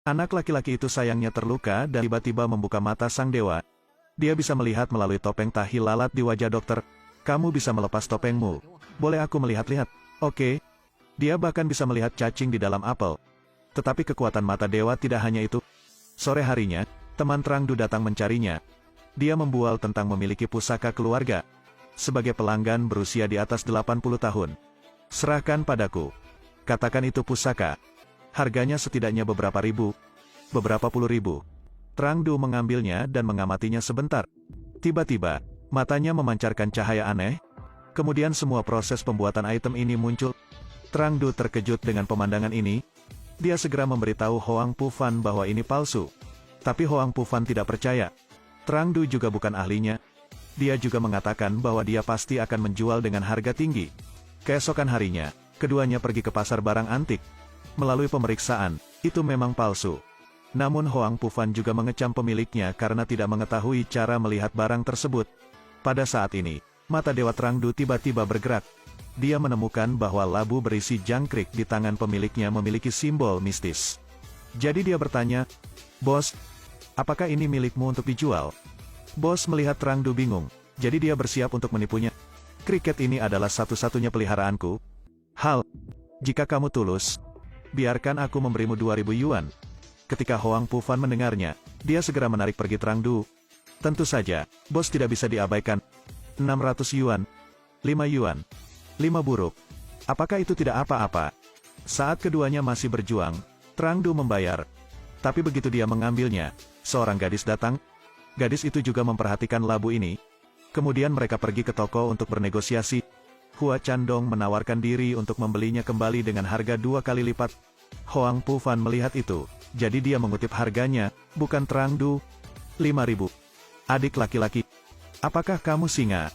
Anak laki-laki itu sayangnya terluka dan tiba-tiba membuka mata sang dewa. Dia bisa melihat melalui topeng tahi lalat di wajah dokter. Kamu bisa melepas topengmu. Boleh aku melihat-lihat? Oke. Dia bahkan bisa melihat cacing di dalam apel. Tetapi kekuatan mata dewa tidak hanya itu. Sore harinya, teman Trangdu datang mencarinya. Dia membual tentang memiliki pusaka keluarga. Sebagai pelanggan berusia di atas 80 tahun. Serahkan padaku. Katakan itu pusaka. Harganya setidaknya beberapa puluh ribu. Trangdu mengambilnya dan mengamatinya sebentar. Tiba-tiba, matanya memancarkan cahaya aneh. Kemudian semua proses pembuatan item ini muncul. Trangdu terkejut dengan pemandangan ini. Dia segera memberitahu Hoang Pufan bahwa ini palsu. Tapi Hoang Pufan tidak percaya. Trangdu juga bukan ahlinya. Dia juga mengatakan bahwa dia pasti akan menjual dengan harga tinggi. Keesokan harinya, keduanya pergi ke pasar barang antik. Melalui pemeriksaan, itu memang palsu. Namun Hoang Pufan juga mengecam pemiliknya karena tidak mengetahui cara melihat barang tersebut. Pada saat ini, mata Dewa Trangdu tiba-tiba bergerak. Dia menemukan bahwa labu berisi jangkrik di tangan pemiliknya memiliki simbol mistis. Jadi dia bertanya, "Bos, apakah ini milikmu untuk dijual?" Bos melihat Trangdu bingung, jadi dia bersiap untuk menipunya. "Kriket ini adalah satu-satunya peliharaanku. Jika kamu tulus, biarkan aku memberimu 2.000 yuan. Ketika Hoang Pufan mendengarnya, dia segera menarik pergi Trangdu. Tentu saja, bos tidak bisa diabaikan. 600 yuan. 5 yuan. 5 buruk. Apakah itu tidak apa-apa? Saat keduanya masih berjuang, Trangdu membayar. Tapi begitu dia mengambilnya, seorang gadis datang. Gadis itu juga memperhatikan labu ini. Kemudian mereka pergi ke toko untuk bernegosiasi. Hua Chandong menawarkan diri untuk membelinya kembali dengan harga 2 kali lipat. Hoang Pufan melihat itu, jadi dia mengutip harganya, bukan Trangdu. 5.000. Adik laki-laki. Apakah kamu singa?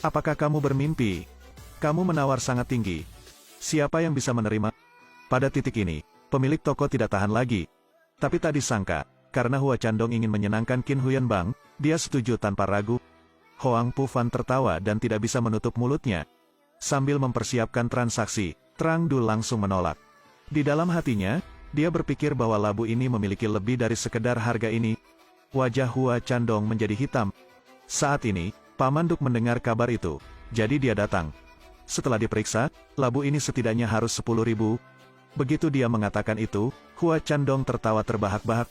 Apakah kamu bermimpi? Kamu menawar sangat tinggi. Siapa yang bisa menerima? Pada titik ini, pemilik toko tidak tahan lagi. Tapi tak disangka, karena Hua Chandong ingin menyenangkan Qin Huyan Bang, dia setuju tanpa ragu. Hoang Pufan tertawa dan tidak bisa menutup mulutnya. Sambil mempersiapkan transaksi, Trangdu langsung menolak. Di dalam hatinya, dia berpikir bahwa labu ini memiliki lebih dari sekedar harga ini. Wajah Hua Chandong menjadi hitam. Saat ini, Paman Duk mendengar kabar itu, jadi dia datang. Setelah diperiksa, labu ini setidaknya harus 10.000. Begitu dia mengatakan itu, Hua Chandong tertawa terbahak-bahak.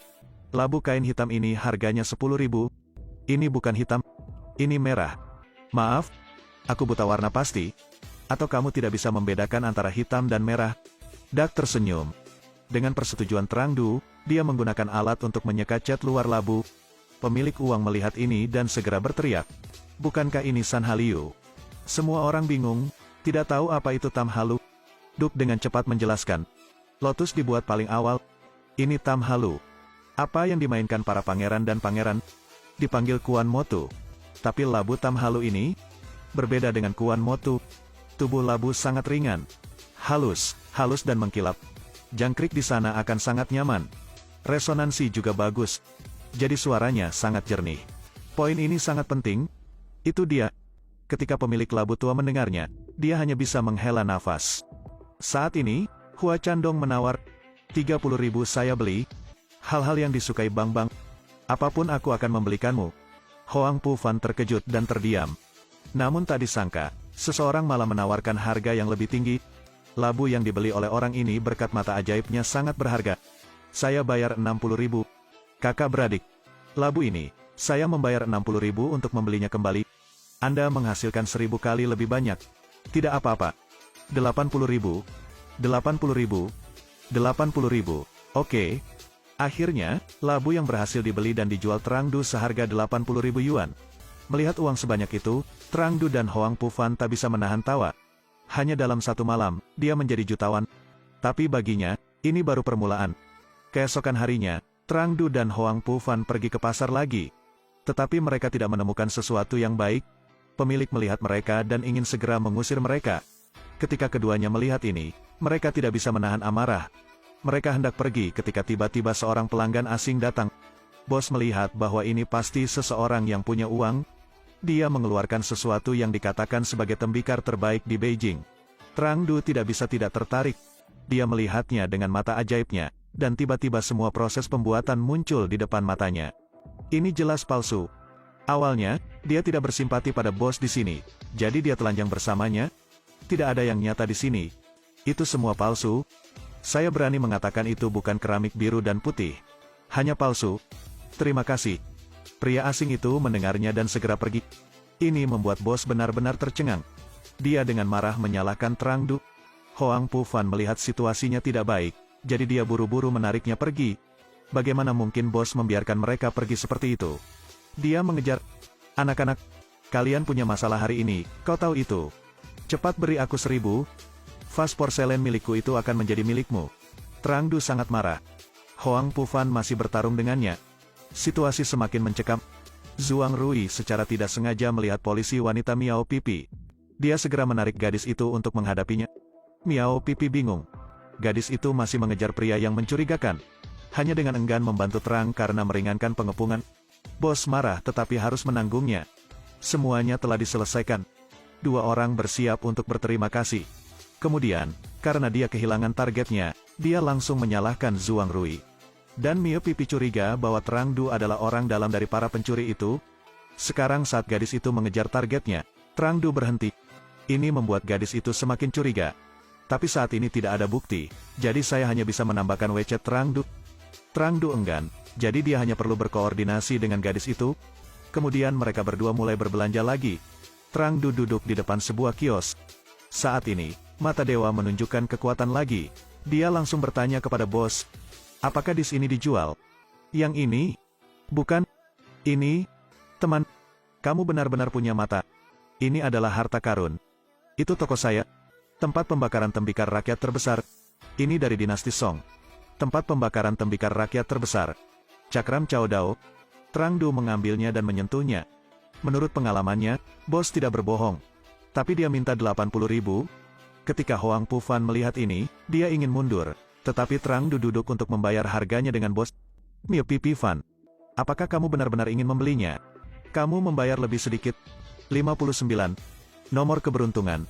Labu kain hitam ini harganya 10.000. Ini bukan hitam. Ini merah. Maaf, aku buta warna pasti. Atau kamu tidak bisa membedakan antara hitam dan merah? Dak tersenyum. Dengan persetujuan Trangdu, dia menggunakan alat untuk menyeka cat luar labu. Pemilik uang melihat ini dan segera berteriak. Bukankah ini San Haliu? Semua orang bingung, tidak tahu apa itu Tam Halu. Duk dengan cepat menjelaskan. Lotus dibuat paling awal. Ini Tam Halu. Apa yang dimainkan para pangeran dan pangeran? Dipanggil Kuan Motu. Tapi labu Tam Halu ini berbeda dengan Kuan Motu. Tubuh labu sangat ringan. Halus dan mengkilap. Jangkrik di sana akan sangat nyaman. Resonansi juga bagus. Jadi suaranya sangat jernih. Poin ini sangat penting. Itu dia. Ketika pemilik labu tua mendengarnya, dia hanya bisa menghela nafas. Saat ini, Hua Chandong menawar. 30.000 saya beli. Hal-hal yang disukai Bang. Apapun aku akan membelikanmu. Hoang Pufan terkejut dan terdiam. Namun tak disangka, seseorang malah menawarkan harga yang lebih tinggi. Labu yang dibeli oleh orang ini berkat mata ajaibnya sangat berharga. Saya bayar 60.000. Kakak beradik. Labu ini, saya membayar 60.000 untuk membelinya kembali. Anda menghasilkan 1.000 kali lebih banyak. Tidak apa-apa. 80.000. 80.000. 80.000. Oke. Akhirnya, labu yang berhasil dibeli dan dijual Trangdu seharga 80.000 yuan. Melihat uang sebanyak itu, Trangdu dan Hoang Pufan tak bisa menahan tawa. Hanya dalam satu malam, dia menjadi jutawan. Tapi baginya, ini baru permulaan. Keesokan harinya, Trangdu dan Hoang Pufan pergi ke pasar lagi. Tetapi mereka tidak menemukan sesuatu yang baik. Pemilik melihat mereka dan ingin segera mengusir mereka. Ketika keduanya melihat ini, mereka tidak bisa menahan amarah. Mereka hendak pergi ketika tiba-tiba seorang pelanggan asing datang. Bos melihat bahwa ini pasti seseorang yang punya uang. Dia mengeluarkan sesuatu yang dikatakan sebagai tembikar terbaik di Beijing. Trangdu tidak bisa tidak tertarik. Dia melihatnya dengan mata ajaibnya. dan tiba-tiba semua proses pembuatan muncul di depan matanya. Ini jelas palsu. Awalnya, dia tidak bersimpati pada bos di sini, jadi dia telanjang bersamanya. Tidak ada yang nyata di sini. Itu semua palsu. Saya berani mengatakan itu bukan keramik biru dan putih. Hanya palsu. Terima kasih. Pria asing itu mendengarnya dan segera pergi. Ini membuat bos benar-benar tercengang. Dia dengan marah menyalahkan Trang Du. Hoang Pu Fan melihat situasinya tidak baik, jadi dia buru-buru menariknya pergi. Bagaimana mungkin bos membiarkan mereka pergi seperti itu? Dia mengejar. Anak-anak, kalian punya masalah hari ini, kau tahu itu. Cepat beri aku 1000. Vas porselen milikku itu akan menjadi milikmu. Trang Du sangat marah. Hoang Pu Fan masih bertarung dengannya. Situasi semakin mencekam. Zhuang Rui secara tidak sengaja melihat polisi wanita Miao Pipi. Dia segera menarik gadis itu untuk menghadapinya. Miao Pipi bingung. Gadis itu masih mengejar pria yang mencurigakan. Hanya dengan enggan membantu Trang karena meringankan pengepungan. Bos marah tetapi harus menanggungnya. Semuanya telah diselesaikan. Dua orang bersiap untuk berterima kasih. Kemudian, karena dia kehilangan targetnya, dia langsung menyalahkan Zhuang Rui. Dan Miao Pipi curiga bahwa Trang Du adalah orang dalam dari para pencuri itu. Sekarang saat gadis itu mengejar targetnya, Trang Du berhenti. Ini membuat gadis itu semakin curiga. Tapi saat ini tidak ada bukti, jadi saya hanya bisa menambahkan WC Trang Du. Trang Du enggan, jadi dia hanya perlu berkoordinasi dengan gadis itu. Kemudian mereka berdua mulai berbelanja lagi. Trang Du duduk di depan sebuah kios. Saat ini, mata dewa menunjukkan kekuatan lagi. Dia langsung bertanya kepada bos, apakah dis ini dijual? Yang ini? Bukan? Ini? Teman, kamu benar-benar punya mata. Ini adalah harta karun. Itu toko saya. Tempat pembakaran tembikar rakyat terbesar. Ini dari dinasti Song. Tempat pembakaran tembikar rakyat terbesar. Cakram Cao Dao. Trang Du mengambilnya dan menyentuhnya. Menurut pengalamannya, bos tidak berbohong. Tapi dia minta 80.000. Ketika Hoang Pu Fan melihat ini, dia ingin mundur. Tetapi Trang Du duduk untuk membayar harganya dengan bos. Miao Pipi Fan, apakah kamu benar-benar ingin membelinya? Kamu membayar lebih sedikit. 59. Nomor keberuntungan.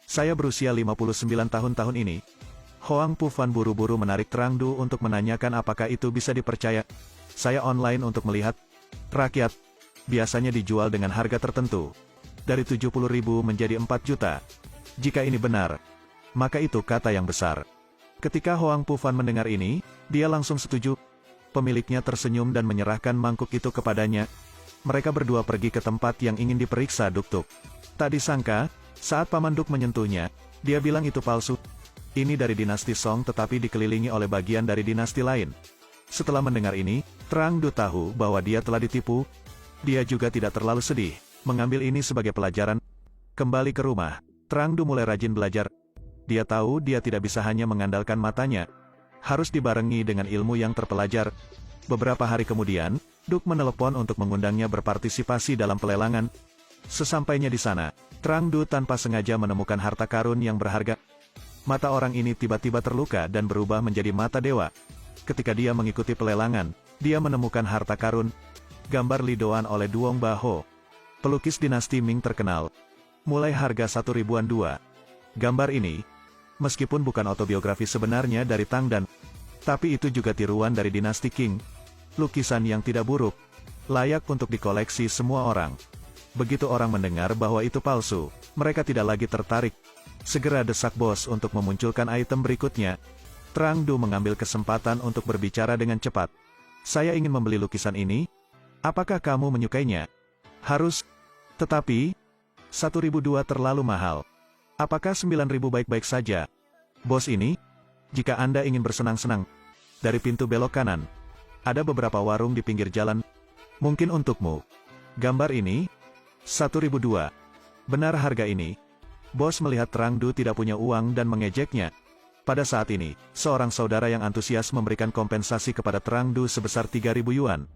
Saya berusia 59 tahun ini. Hoang Pu Fan buru-buru menarik Trang Du untuk menanyakan apakah itu bisa dipercaya. Saya online untuk melihat. Rakyat. Biasanya dijual dengan harga tertentu. Dari 70.000 menjadi 4 juta. Jika ini benar, maka itu kata yang besar. Ketika Hoang Pu Fan mendengar ini, dia langsung setuju. Pemiliknya tersenyum dan menyerahkan mangkuk itu kepadanya. Mereka berdua pergi ke tempat yang ingin diperiksa Duk-Tuk. Tak disangka, saat Paman Duk menyentuhnya, dia bilang itu palsu. Ini dari dinasti Song tetapi dikelilingi oleh bagian dari dinasti lain. Setelah mendengar ini, Trang Du tahu bahwa dia telah ditipu. Dia juga tidak terlalu sedih, mengambil ini sebagai pelajaran. Kembali ke rumah, Trang Du mulai rajin belajar. Dia tahu dia tidak bisa hanya mengandalkan matanya. Harus dibarengi dengan ilmu yang terpelajar. Beberapa hari kemudian, Duk menelepon untuk mengundangnya berpartisipasi dalam pelelangan. Sesampainya di sana, Trang Du tanpa sengaja menemukan harta karun yang berharga. Mata orang ini tiba-tiba terluka dan berubah menjadi mata dewa. Ketika dia mengikuti pelelangan, dia menemukan harta karun. Gambar lidoan oleh Duong Baho. Pelukis dinasti Ming terkenal. Mulai harga 1.000-an dua. Gambar ini, meskipun bukan autobiografi sebenarnya dari Tang Dan, tapi itu juga tiruan dari dinasti Qing. Lukisan yang tidak buruk. Layak untuk dikoleksi semua orang. Begitu orang mendengar bahwa itu palsu, mereka tidak lagi tertarik. Segera desak bos untuk memunculkan item berikutnya. Trang Du mengambil kesempatan untuk berbicara dengan cepat. Saya ingin membeli lukisan ini. Apakah kamu menyukainya? Harus. Tetapi, 1.002 terlalu mahal. Apakah 9.000 baik-baik saja? Bos ini? Jika Anda ingin bersenang-senang, dari pintu belok kanan. Ada beberapa warung di pinggir jalan. Mungkin untukmu. Gambar ini? 1.002. Benar harga ini? Bos melihat Trang Du tidak punya uang dan mengejeknya. Pada saat ini, seorang saudara yang antusias memberikan kompensasi kepada Trang Du sebesar 3.000 yuan.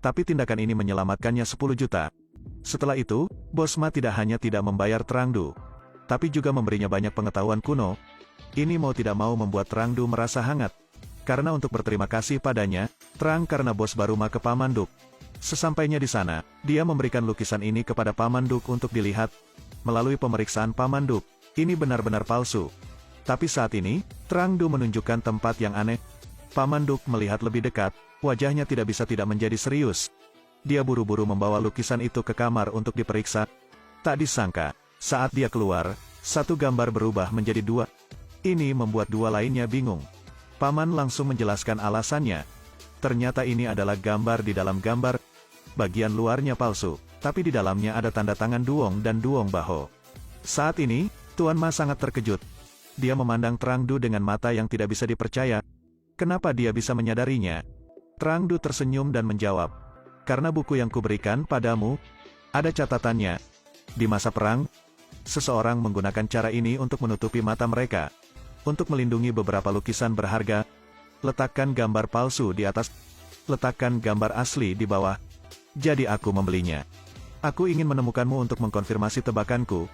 Tapi tindakan ini menyelamatkannya 10 juta. Setelah itu, Bos Ma tidak hanya tidak membayar Trang Du, tapi juga memberinya banyak pengetahuan kuno. Ini mau tidak mau membuat Trang Du merasa hangat. Karena untuk berterima kasih padanya, Trang karena Bos baru Ma ke Paman Duk. Sesampainya di sana, dia memberikan lukisan ini kepada Paman Duk untuk dilihat. Melalui pemeriksaan Paman Duk, ini benar-benar palsu. Tapi saat ini, Trang Du menunjukkan tempat yang aneh. Paman Duk melihat lebih dekat, wajahnya tidak bisa tidak menjadi serius. Dia buru-buru membawa lukisan itu ke kamar untuk diperiksa. Tak disangka, saat dia keluar, satu gambar berubah menjadi dua. Ini membuat dua lainnya bingung. Paman langsung menjelaskan alasannya. Ternyata ini adalah gambar di dalam gambar. Bagian luarnya palsu, tapi di dalamnya ada tanda tangan Duong dan Duong Baho. Saat ini, Tuan Ma sangat terkejut. Dia memandang Trangdu dengan mata yang tidak bisa dipercaya. Kenapa dia bisa menyadarinya? Trangdu tersenyum dan menjawab, "Karena buku yang kuberikan padamu, ada catatannya. Di masa perang, seseorang menggunakan cara ini untuk menutupi mata mereka. Untuk melindungi beberapa lukisan berharga, letakkan gambar palsu di atas, letakkan gambar asli di bawah. Jadi aku membelinya. Aku ingin menemukanmu untuk mengkonfirmasi tebakanku."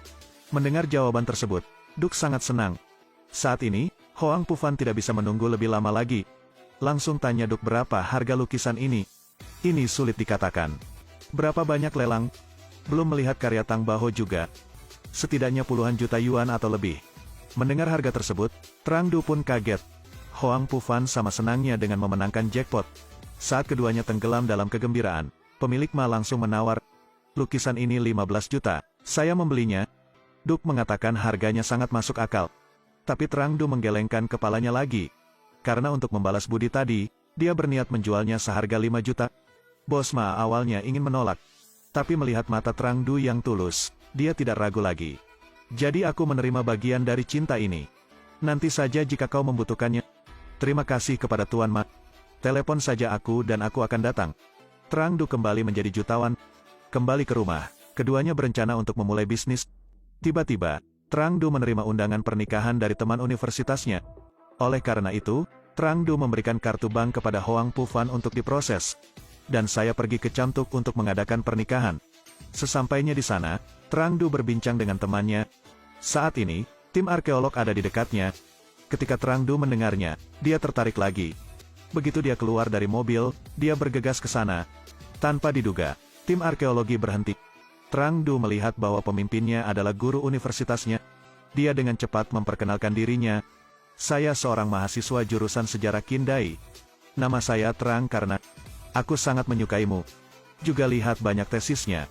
Mendengar jawaban tersebut, Duk sangat senang. Saat ini, Hoang Pufan tidak bisa menunggu lebih lama lagi. Langsung tanya Duk berapa harga lukisan ini. Ini sulit dikatakan. Berapa banyak lelang? Belum melihat karya Tang Baho juga. Setidaknya puluhan juta yuan atau lebih. Mendengar harga tersebut, Trangdu pun kaget. Hoang Pufan sama senangnya dengan memenangkan jackpot. Saat keduanya tenggelam dalam kegembiraan, pemilik Ma langsung menawar, "Lukisan ini 15 juta, saya membelinya." Duk mengatakan harganya sangat masuk akal. Tapi Trangdu menggelengkan kepalanya lagi. Karena untuk membalas budi tadi, dia berniat menjualnya seharga 5 juta. Bos Ma awalnya ingin menolak. Tapi melihat mata Trangdu yang tulus, dia tidak ragu lagi. "Jadi aku menerima bagian dari cinta ini. Nanti saja jika kau membutuhkannya. Terima kasih kepada Tuan Ma. Telepon saja aku dan aku akan datang." Trangdu kembali menjadi jutawan. Kembali ke rumah, keduanya berencana untuk memulai bisnis. Tiba-tiba, Trangdu menerima undangan pernikahan dari teman universitasnya. Oleh karena itu, Trangdu memberikan kartu bank kepada Hoang Pufan untuk diproses. Dan saya pergi ke Camtuk untuk mengadakan pernikahan. Sesampainya di sana, Trangdu berbincang dengan temannya. Saat ini, tim arkeolog ada di dekatnya. Ketika Trangdu mendengarnya, dia tertarik lagi. Begitu dia keluar dari mobil, dia bergegas ke sana. Tanpa diduga, tim arkeologi berhenti. Trangdu melihat bahwa pemimpinnya adalah guru universitasnya. Dia dengan cepat memperkenalkan dirinya. "Saya seorang mahasiswa jurusan sejarah Kindai. Nama saya Trang karena aku sangat menyukaimu. Juga lihat banyak tesisnya.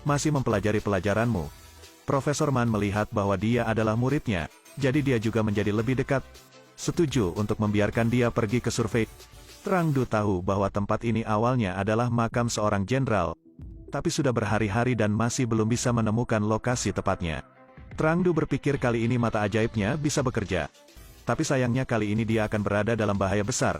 Masih mempelajari pelajaranmu." Profesor Man melihat bahwa dia adalah muridnya, jadi dia juga menjadi lebih dekat. Setuju untuk membiarkan dia pergi ke survei. Trangdu tahu bahwa tempat ini awalnya adalah makam seorang jenderal. Tapi sudah berhari-hari dan masih belum bisa menemukan lokasi tepatnya. Trangdu berpikir kali ini mata ajaibnya bisa bekerja. Tapi sayangnya kali ini dia akan berada dalam bahaya besar.